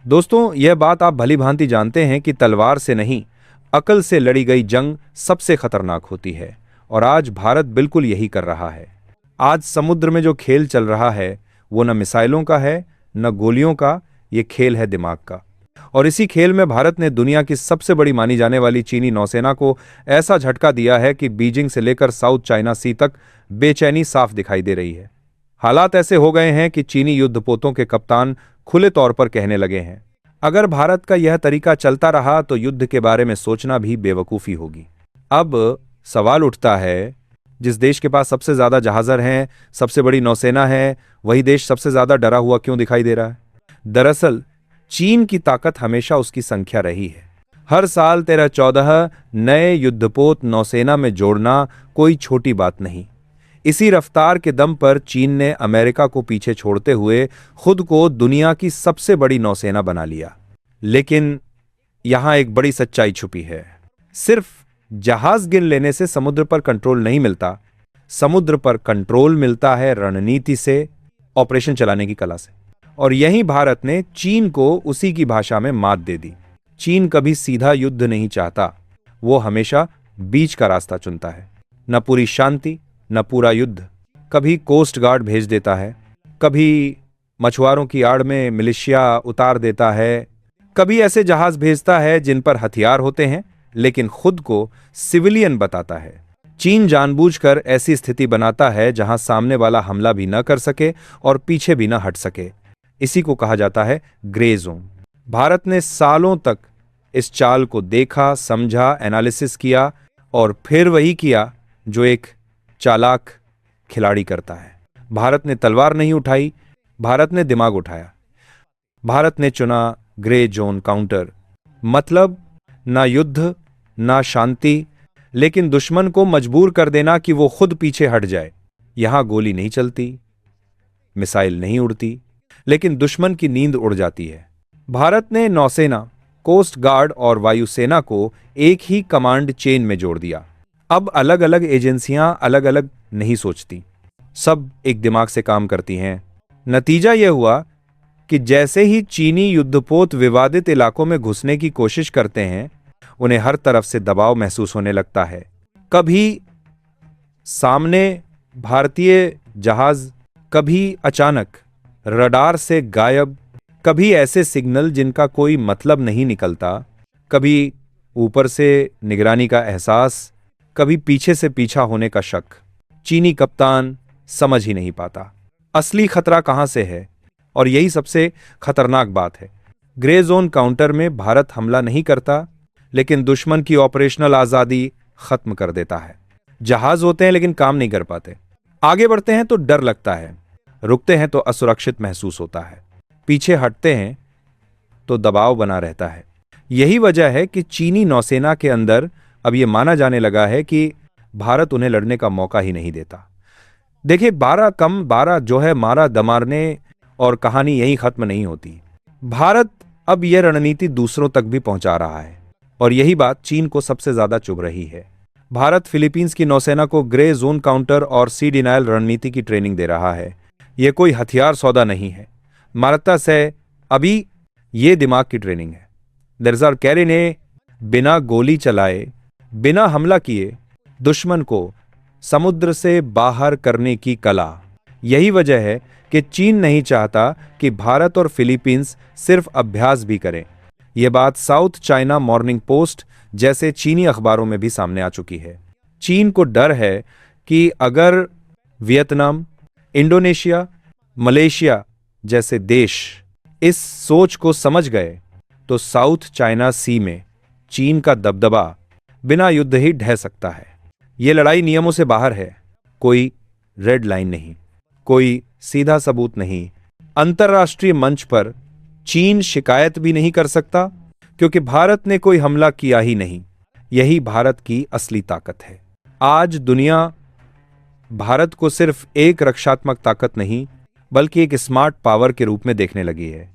दोस्तों, यह बात आप भली भांति जानते हैं कि तलवार से नहीं, अकल से लड़ी गई जंग सबसे खतरनाक होती है। और आज भारत बिल्कुल यही कर रहा है। आज समुद्र में जो खेल चल रहा है वो न मिसाइलों का है, न गोलियों का, ये खेल है दिमाग का। और इसी खेल में भारत ने दुनिया की सबसे बड़ी मानी जाने वाली चीनी नौसेना को ऐसा झटका दिया है कि बीजिंग से लेकर साउथ चाइना सी तक बेचैनी साफ दिखाई दे रही है। हालात ऐसे हो गए हैं कि चीनी युद्धपोतों के कप्तान खुले तौर पर कहने लगे हैं, अगर भारत का यह तरीका चलता रहा तो युद्ध के बारे में सोचना भी बेवकूफ़ी होगी। अब सवाल उठता है, जिस देश के पास सबसे ज़्यादा जहाज़र हैं, सबसे बड़ी नौसेना है, वही देश सबसे ज़्यादा डरा हुआ क्यों दिखाई दे रहा है? दरअसल चीन की ताकत हमेशा उसकी संख्या रही है। हर साल 13-14 नए युद्धपोत नौसेना में जोड़ना कोई छोटी बात नहीं। इसी रफ्तार के दम पर चीन ने अमेरिका को पीछे छोड़ते हुए खुद को दुनिया की सबसे बड़ी नौसेना बना लिया। लेकिन यहां एक बड़ी सच्चाई छुपी है। सिर्फ जहाज गिन लेने से समुद्र पर कंट्रोल नहीं मिलता। समुद्र पर कंट्रोल मिलता है रणनीति से, ऑपरेशन चलाने की कला से। और यही भारत ने चीन को उसी की भाषा में मात दे दी। चीन कभी सीधा युद्ध नहीं चाहता, वो हमेशा बीच का रास्ता चुनता है। न पूरी शांति, न पूरा युद्ध। कभी कोस्ट गार्ड भेज देता है, कभी मछुआरों की आड़ में मिलिशिया उतार देता है, कभी ऐसे जहाज भेजता है जिन पर हथियार होते हैं लेकिन खुद को सिविलियन बताता है। चीन जानबूझकर ऐसी स्थिति बनाता है जहां सामने वाला हमला भी न कर सके और पीछे भी न हट सके। इसी को कहा जाता है ग्रे जोन। भारत ने सालों तक इस चाल को देखा, समझा, एनालिसिस किया और फिर वही किया जो एक चालाक खिलाड़ी करता है। भारत ने तलवार नहीं उठाई, भारत ने दिमाग उठाया। भारत ने चुना ग्रे जोन काउंटर। मतलब ना युद्ध, ना शांति, लेकिन दुश्मन को मजबूर कर देना कि वो खुद पीछे हट जाए। यहां गोली नहीं चलती, मिसाइल नहीं उड़ती, लेकिन दुश्मन की नींद उड़ जाती है। भारत ने नौसेना, कोस्ट गार्ड और वायुसेना को एक ही कमांड चेन में जोड़ दिया। अब अलग अलग एजेंसियां अलग अलग नहीं सोचती, सब एक दिमाग से काम करती हैं। नतीजा यह हुआ कि जैसे ही चीनी युद्धपोत विवादित इलाकों में घुसने की कोशिश करते हैं, उन्हें हर तरफ से दबाव महसूस होने लगता है। कभी सामने भारतीय जहाज, कभी अचानक रडार से गायब, कभी ऐसे सिग्नल जिनका कोई मतलब नहीं निकलता, कभी ऊपर से निगरानी का एहसास, कभी पीछे से पीछा होने का शक। चीनी कप्तान समझ ही नहीं पाता असली खतरा कहां से है। और यही सबसे खतरनाक बात है। ग्रे जोन काउंटर में भारत हमला नहीं करता, लेकिन दुश्मन की ऑपरेशनल आजादी खत्म कर देता है। जहाज होते हैं लेकिन काम नहीं कर पाते। आगे बढ़ते हैं तो डर लगता है, रुकते हैं तो असुरक्षित महसूस होता है, पीछे हटते हैं तो दबाव बना रहता है। यही वजह है कि चीनी नौसेना के अंदर अब यह माना जाने लगा है कि भारत उन्हें लड़ने का मौका ही नहीं देता। देखिए, 12 कम 12 जो है मारा दमारने, और कहानी यही खत्म नहीं होती। भारत अब यह रणनीति दूसरों तक भी पहुंचा रहा है और यही बात चीन को सबसे ज्यादा चुभ रही है। भारत फिलीपींस की नौसेना को ग्रे जोन काउंटर और सी डिनायल रणनीति की ट्रेनिंग दे रहा है। यह कोई हथियार सौदा नहीं है, मारता से अभी यह दिमाग की ट्रेनिंग है। दरअसल कैरी ने बिना गोली चलाए, बिना हमला किए दुश्मन को समुद्र से बाहर करने की कला। यही वजह है कि चीन नहीं चाहता कि भारत और फिलीपींस सिर्फ अभ्यास भी करें। यह बात साउथ चाइना मॉर्निंग पोस्ट जैसे चीनी अखबारों में भी सामने आ चुकी है। चीन को डर है कि अगर वियतनाम, इंडोनेशिया, मलेशिया जैसे देश इस सोच को समझ गए तो साउथ चाइना सी में चीन का दबदबा बिना युद्ध ही ढह सकता है। यह लड़ाई नियमों से बाहर है, कोई रेड लाइन नहीं, कोई सीधा सबूत नहीं। अंतर्राष्ट्रीय मंच पर चीन शिकायत भी नहीं कर सकता क्योंकि भारत ने कोई हमला किया ही नहीं। यही भारत की असली ताकत है। आज दुनिया भारत को सिर्फ एक रक्षात्मक ताकत नहीं बल्कि एक स्मार्ट पावर के रूप में देखने लगी है।